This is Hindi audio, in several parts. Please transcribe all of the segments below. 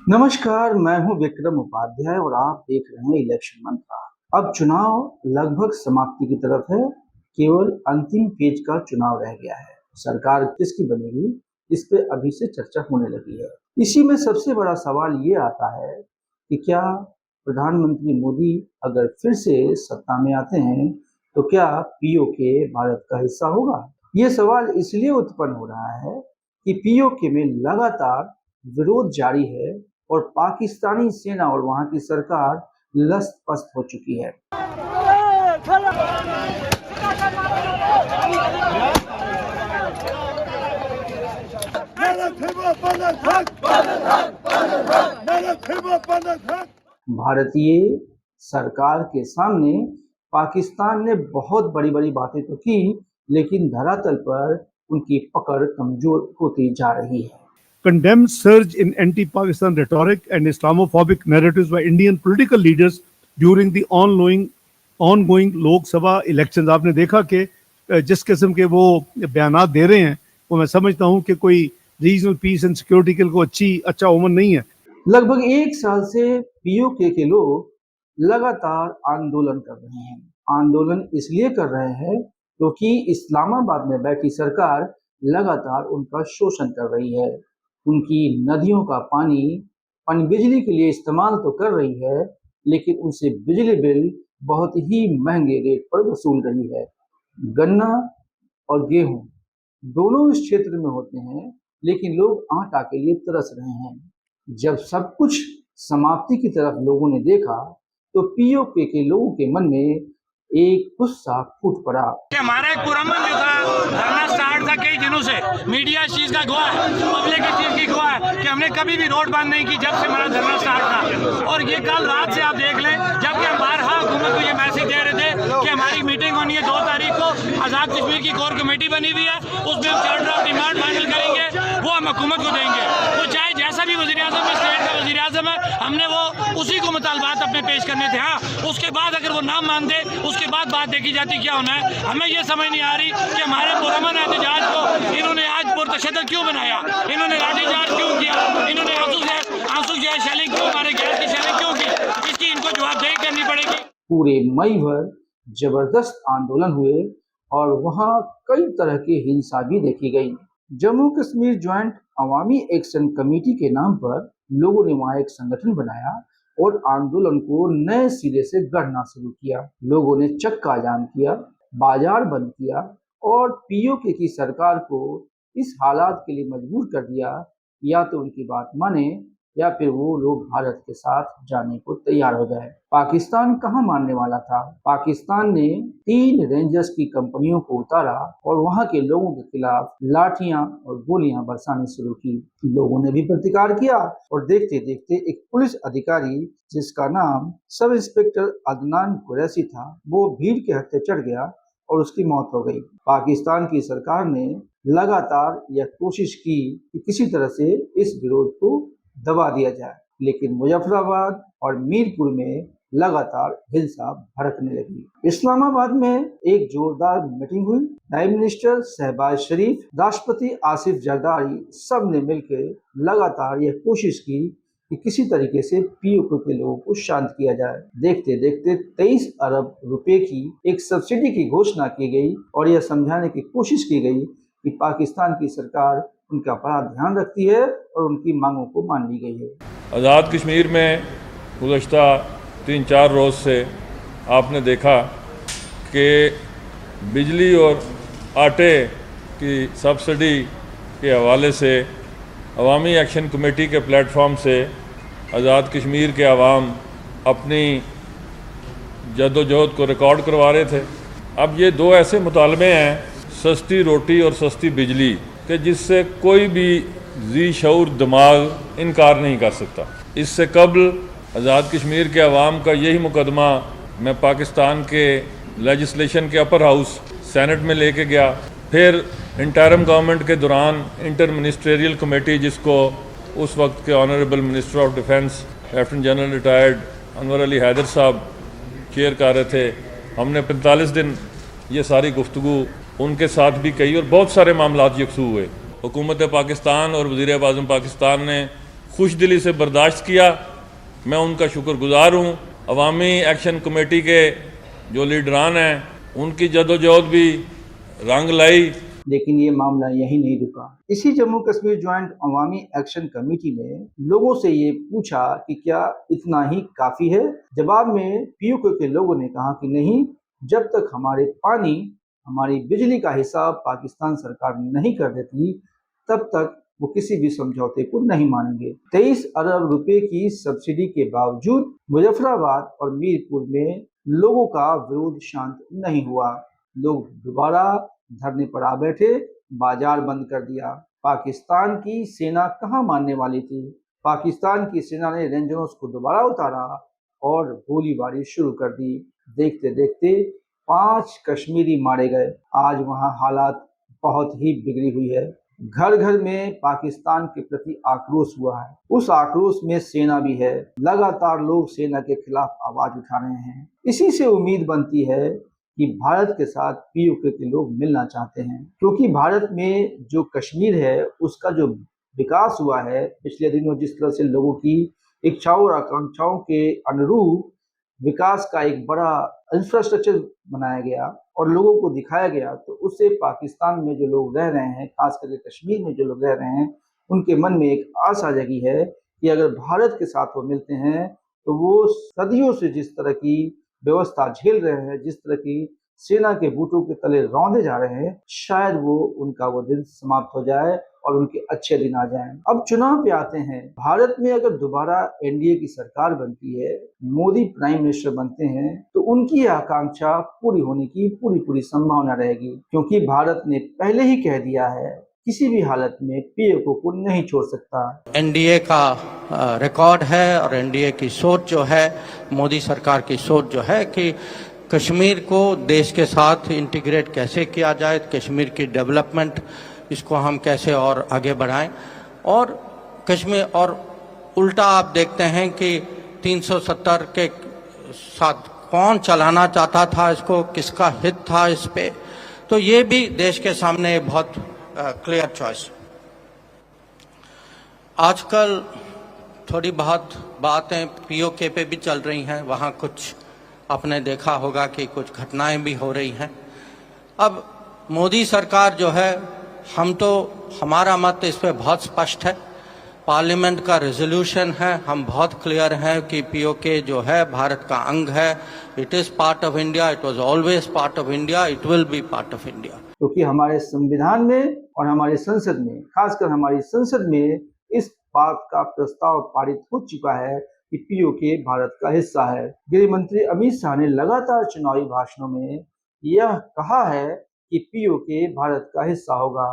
नमस्कार, मैं हूं विक्रम उपाध्याय और आप देख रहे हैं इलेक्शन मंत्रा। अब चुनाव लगभग समाप्ति की तरफ है। केवल अंतिम पेज का चुनाव रह गया है। सरकार किसकी बनेगी, इस पे अभी से चर्चा होने लगी है। इसी में सबसे बड़ा सवाल ये आता है कि क्या प्रधानमंत्री मोदी अगर फिर से सत्ता में आते हैं तो क्या पीओके भारत का हिस्सा होगा। ये सवाल इसलिए उत्पन्न हो रहा है कि पीओके में लगातार विरोध जारी है और पाकिस्तानी सेना और वहां की सरकार लस्त-पस्त हो चुकी है। भारतीय सरकार के सामने पाकिस्तान ने बहुत बड़ी-बड़ी बातें तो की, लेकिन धरातल पर उनकी पकड़ कमजोर होती जा रही है। Condemned surge in anti-Pakistan rhetoric and Islamophobic narratives by Indian political leaders during the ongoing Lok Sabha elections। आपने देखा कि जिस किस्म के वो बयानात दे रहे हैं वो मैं समझता हूं कि कोई रीजनल पीस एंड सिक्योरिटी के लिए अच्छा ओमन नहीं है। लगभग एक साल से पीओके के लोग लगातार आंदोलन कर रहे हैं। आंदोलन इसलिए कर रहे हैं क्योंकि इस्लामाबाद में बैठी सरकार लगातार उनका शोषण कर रही है। उनकी नदियों का पानी पनबिजली के लिए इस्तेमाल तो कर रही है, लेकिन उनसे बिजली बिल बहुत ही महंगे रेट पर वसूल रही है। गन्ना और गेहूं दोनों इस क्षेत्र में होते हैं, लेकिन लोग आटा के लिए तरस रहे हैं। जब सब कुछ समाप्ति की तरफ लोगों ने देखा तो पीओके के लोगों के मन में एक गुस्सा फूट पड़ा। हमारा एक पुरमन जो था धरना स्टार्ट था कई दिनों से, मीडिया इस चीज का गवाह है, पब्लिक इस चीज की गवाह है कि हमने कभी भी रोड बंद नहीं की जब से हमारा धरना स्टार्ट था। और ये कल रात से आप देख लें, जबकि हम बारहा हुकूमत को ये मैसेज दे रहे थे कि हमारी मीटिंग होनी है 2 तारीख को, आजाद कश्मीर की कोर कमेटी बनी हुई है, उसमें हम चार्टर ऑफ डिमांड फाइनल करेंगे, वो हम हुकूमत को देंगे। वो चाहे जैसा भी वज़ीर आज़म स्टेट का वज़ीर आज़म है, हमने वो उसी को मुतालबात अपने पेश करने थे। हाँ, उसके बाद अगर वो नाम मान दे उसके बाद बात देखी जाती क्या होना है। हमें ये समझ नहीं आ रही कि हमारे पुरअमन एहतजाज को इन्होंने आज पुरतशद्दुद क्यों बनाया, इन्होंने लाठीचार्ज क्यों किया, इन्होंने आंसू गैस शेलिंग क्यों, हमारे गैस की शेलिंग क्यों की, इसकी इनको जवाबदेही करनी पड़ेगी। पूरे मई भर जबरदस्त आंदोलन हुए और वहां कई तरह की हिंसा भी देखी गई। जम्मू कश्मीर ज्वाइंट अवामी एक्शन कमेटी के नाम पर लोगों ने वहां एक संगठन बनाया और आंदोलन को नए सिरे से गढ़ना शुरू किया। लोगों ने चक्का जाम किया, बाजार बंद किया और पीओके की सरकार को इस हालात के लिए मजबूर कर दिया, या तो उनकी बात माने या फिर वो लोग भारत के साथ जाने को तैयार हो जाए। पाकिस्तान कहाँ मानने वाला था। पाकिस्तान ने 3 रेंजर्स की कंपनियों को उतारा और वहां के लोगों के खिलाफ लाठियां और गोलियां बरसानी शुरू की। लोगों ने भी प्रतिकार किया और देखते देखते एक पुलिस अधिकारी जिसका नाम सब इंस्पेक्टर अदनान कुरैशी था, वो भीड़ के हत्थे चढ़ गया और उसकी मौत हो गई। पाकिस्तान की सरकार ने लगातार यह कोशिश की कि किसी तरह से इस विरोध को दबा दिया जाए, लेकिन मुजफ्फराबाद और मीरपुर में लगातार हिंसा भड़कने लगी। इस्लामाबाद में एक जोरदार मीटिंग हुई। प्राइम मिनिस्टर शहबाज शरीफ, राष्ट्रपति आसिफ जरदारी सब ने मिलकर लगातार यह कोशिश की कि किसी तरीके से पीओके के लोगों को शांत किया जाए। देखते देखते 23 अरब रुपए की एक सब्सिडी की घोषणा की गई और यह समझाने की कोशिश की गई कि पाकिस्तान की सरकार उनका बड़ा ध्यान रखती है और उनकी मांगों को मान ली गई है। आज़ाद कश्मीर में गुज़श्ता 3-4 रोज़ से आपने देखा कि बिजली और आटे की सब्सिडी के हवाले से अवामी एक्शन कमेटी के प्लेटफॉर्म से आज़ाद कश्मीर के अवाम अपनी जद्दोजहद को रिकॉर्ड करवा रहे थे। अब ये 2 ऐसे मुतालबे हैं, सस्ती रोटी और सस्ती बिजली, कि जिससे कोई भी जी शऊर दिमाग इनकार नहीं कर सकता। इससे कबल आज़ाद कश्मीर के अवाम का यही मुकदमा मैं पाकिस्तान के लेजिस्लेशन के अपर हाउस सेनेट में लेके गया। फिर इंटरिम गवर्नमेंट के दौरान इंटर मिनिस्ट्रियल कमेटी, जिसको उस वक्त के honourable minister of defence lieutenant general retired Anwar Ali Haider साहब चेयर कर रहे थे, हमने 45 दिन ये सारी गुफ्तगू उनके साथ भी कही और बहुत सारे मामलात यकसू हुए। हुकूमत पाकिस्तान और वज़ीर आज़म पाकिस्तान ने खुश दिली से बर्दाश्त किया। मैं उनका शुक्रगुजार हूँ। अवामी एक्शन कमेटी के जो लीडरान हैं उनकी जदोजहद भी रंग लाई। लेकिन ये मामला यही नहीं रुका। इसी जम्मू कश्मीर ज्वाइंट अवामी एक्शन कमेटी ने लोगों से ये पूछा कि क्या इतना ही काफी है। जवाब में पीओके के लोगों ने कहा कि नहीं, जब तक हमारे पानी, हमारी बिजली का हिसाब पाकिस्तान सरकार नहीं कर देती तब तक वो किसी भी समझौते को नहीं मानेंगे। 23 अरब रुपए की सब्सिडी के बावजूद मुजफ्फराबाद और मीरपुर में लोगों का विरोध शांत नहीं हुआ। लोग दोबारा धरने पर आ बैठे, बाजार बंद कर दिया। पाकिस्तान की सेना कहाँ मानने वाली थी। पाकिस्तान की सेना ने रेंजरों को दोबारा उतारा और गोलीबारी शुरू कर दी। देखते देखते 5 कश्मीरी मारे गए। आज वहाँ हालात बहुत ही बिगड़ी हुई है। घर घर में पाकिस्तान के प्रति आक्रोश हुआ है। उस आक्रोश में सेना भी है। लगातार लोग सेना के खिलाफ आवाज उठा रहे हैं। इसी से उम्मीद बनती है कि भारत के साथ पीओके के लोग मिलना चाहते हैं, क्योंकि भारत में जो कश्मीर है उसका जो विकास हुआ है पिछले दिनों, जिस तरह से लोगों की इच्छाओं और आकांक्षाओं के अनुरूप विकास का एक बड़ा इंफ्रास्ट्रक्चर बनाया गया और लोगों को दिखाया गया, तो उससे पाकिस्तान में जो लोग रह रहे हैं, खास करके कश्मीर में जो लोग रह रहे हैं, उनके मन में एक आशा जगी है कि अगर भारत के साथ वो मिलते हैं तो वो सदियों से जिस तरह की व्यवस्था झेल रहे हैं, जिस तरह की सेना के बूटों के तले रौंदे जा रहे हैं, शायद उनका वो दिन समाप्त हो जाए और उनके अच्छे दिन आ जाएं। अब चुनाव पे आते हैं। भारत में अगर दोबारा एनडीए की सरकार बनती है, मोदी प्राइम मिनिस्टर बनते हैं, तो उनकी आकांक्षा पूरी होने की पूरी संभावना रहेगी, क्योंकि भारत ने पहले ही कह दिया है किसी भी हालत में पीओके को नहीं छोड़ सकता। एनडीए का रिकॉर्ड है और एनडीए की सोच जो है, मोदी सरकार की सोच जो है कि कश्मीर को देश के साथ इंटीग्रेट कैसे किया जाए, कश्मीर की डेवलपमेंट इसको हम कैसे और आगे बढ़ाएं। और कश्मीर और उल्टा आप देखते हैं कि 370 के साथ कौन चलाना चाहता था इसको, किसका हित था इस पे, तो ये भी देश के सामने बहुत क्लियर चॉइस। आजकल थोड़ी बहुत बातें पीओके पे भी चल रही हैं, वहाँ कुछ आपने देखा होगा कि कुछ घटनाएं भी हो रही हैं। अब मोदी सरकार जो है, हमारा मत इस पे बहुत स्पष्ट है। पार्लियामेंट का रेजोल्यूशन है, हम बहुत क्लियर हैं कि पीओके जो है भारत का अंग है। It is part of India, it was always part of India, it will be part of India. क्योंकि हमारे संविधान में और हमारी संसद में, खासकर हमारी संसद में इस बात का प्रस्ताव पारित हो चुका है कि पीओके भारत का हिस्सा है। गृह मंत्री अमित शाह ने लगातार चुनावी भाषणों में यह कहा है कि पीओके भारत का हिस्सा होगा।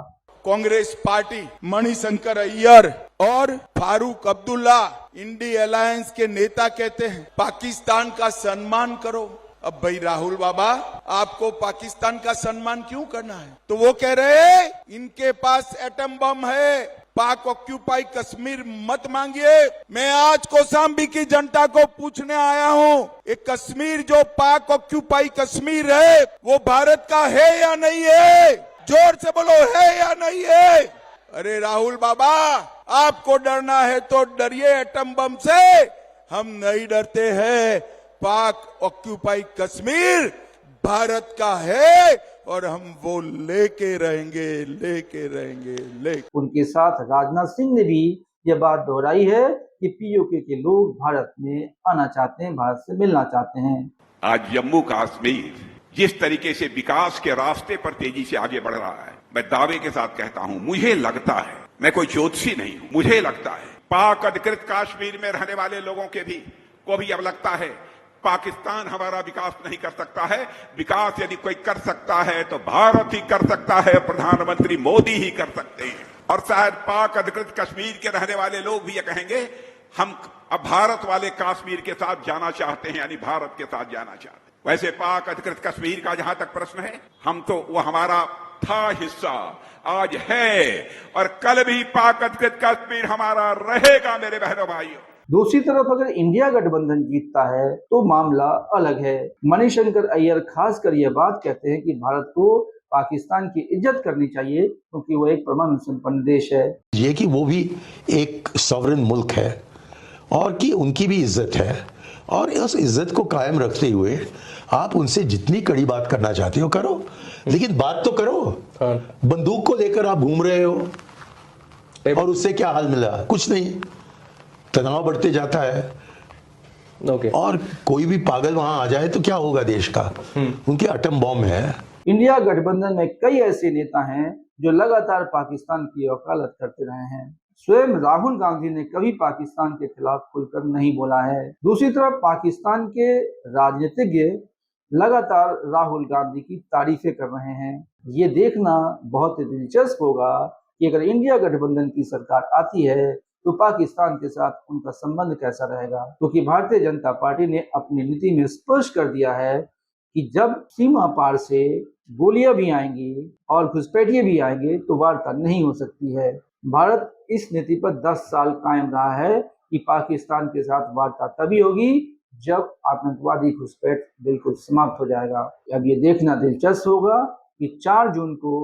कांग्रेस पार्टी, मणिशंकर अय्यर और फारूक अब्दुल्ला इंडी अलायंस के नेता कहते हैं पाकिस्तान का सम्मान करो। अब भाई राहुल बाबा, आपको पाकिस्तान का सम्मान क्यों करना है? तो वो कह रहे हैं इनके पास एटम बम है, पाक ऑक्यूपाई कश्मीर मत मांगिए। मैं आज कौशाम्बी की जनता को पूछने आया हूँ, ये कश्मीर जो पाक ऑक्यूपाई कश्मीर है वो भारत का है या नहीं है? जोर से बोलो, है या नहीं है? अरे राहुल बाबा, आपको डरना है तो डरिए एटम बम से, हम नहीं डरते हैं। पाक ऑक्यूपाई कश्मीर भारत का है और हम वो लेके रहेंगे। उनके साथ राजनाथ सिंह ने भी यह बात दोहराई है कि पीओके के लोग भारत में आना चाहते हैं, भारत से मिलना चाहते हैं। आज जम्मू कश्मीर जिस तरीके से विकास के रास्ते पर तेजी से आगे बढ़ रहा है, मैं दावे के साथ कहता हूं, मुझे लगता है, मैं कोई ज्योतिषी नहीं हूं, मुझे लगता है पाक अधिकृत कश्मीर में रहने वाले लोगों को भी अब लगता है पाकिस्तान हमारा विकास नहीं कर सकता है। विकास यदि कोई कर सकता है तो भारत ही कर सकता है, प्रधानमंत्री मोदी ही कर सकते हैं। और शायद पाक अधिकृत कश्मीर के रहने वाले लोग भी ये कहेंगे हम अब भारत वाले कश्मीर के साथ जाना चाहते हैं, यानी भारत के साथ जाना चाहते हैं। वैसे पाक अधिकृत कश्मीर का जहां तक प्रश्न है, हम तो वो हमारा था हिस्सा, आज है और कल भी पाक अधिकृत कश्मीर हमारा रहेगा मेरे बहनों भाइयों। दूसरी तरफ अगर इंडिया गठबंधन जीतता है तो मामला अलग है। मणिशंकर अय्यर खासकर यह बात कहते हैं कि भारत को पाकिस्तान की इज्जत करनी चाहिए, क्योंकि वो एक परमाणु संपन्न देश है। ये कि वो भी एक सॉवरेन मुल्क है और कि उनकी भी इज्जत है, और उस इज्जत को कायम रखते हुए आप उनसे जितनी कड़ी बात करना चाहते हो करो, लेकिन बात तो करो। बंदूक को लेकर आप घूम रहे हो और उससे क्या हाल मिला? कुछ नहीं, तनाव बढ़ते जाता है। और कोई भी पागल वहां आ जाए तो क्या होगा देश का? उनके एटम बॉम्ब है। इंडिया गठबंधन में कई ऐसे नेता हैं जो लगातार पाकिस्तान की वकालत करते रहे हैं। स्वयं राहुल गांधी ने कभी पाकिस्तान के खिलाफ खुलकर नहीं बोला है। दूसरी तरफ पाकिस्तान के राजनीतिज्ञ लगातार राहुल गांधी की तारीफें कर रहे हैं। ये देखना बहुत ही दिलचस्प होगा कि अगर इंडिया गठबंधन की सरकार आती है तो पाकिस्तान के साथ उनका संबंध कैसा रहेगा, क्योंकि भारतीय जनता पार्टी ने अपनी नीति में स्पष्ट कर दिया है कि जब सीमा पार से गोलियां भी आएंगी और घुसपैठिए भी आएंगे तो वार्ता नहीं हो सकती है। भारत इस नीति पर 10 साल कायम रहा है कि पाकिस्तान के साथ वार्ता तभी होगी जब आतंकवादी घुसपैठ बिल्कुल समाप्त हो जाएगा। अब ये देखना दिलचस्प होगा कि 4 जून को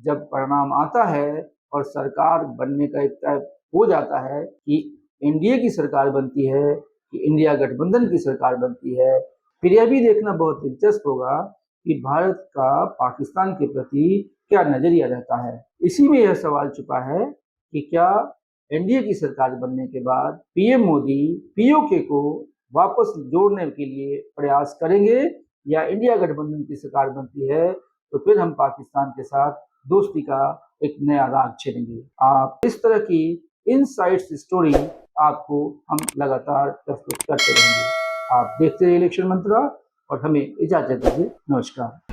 जब परिणाम आता है और सरकार बनने का एक तय हो जाता है कि एनडीए की सरकार बनती है कि इंडिया गठबंधन की सरकार बनती है, फिर यह भी देखना बहुत दिलचस्प होगा कि भारत का पाकिस्तान के प्रति क्या नजरिया रहता है। इसी में यह सवाल छुपा है कि क्या एनडीए की सरकार बनने के बाद पीएम मोदी पीओके को वापस जोड़ने के लिए प्रयास करेंगे, या इंडिया गठबंधन की सरकार बनती है तो फिर हम पाकिस्तान के साथ दोस्ती का एक नया राग छेड़ेंगे। आप इस तरह की इनसाइट्स स्टोरी आपको हम लगातार प्रस्तुत करते रहेंगे। आप देखते रहिए इलेक्शन मंत्रा और हमें इजाजत दीजिए। नमस्कार।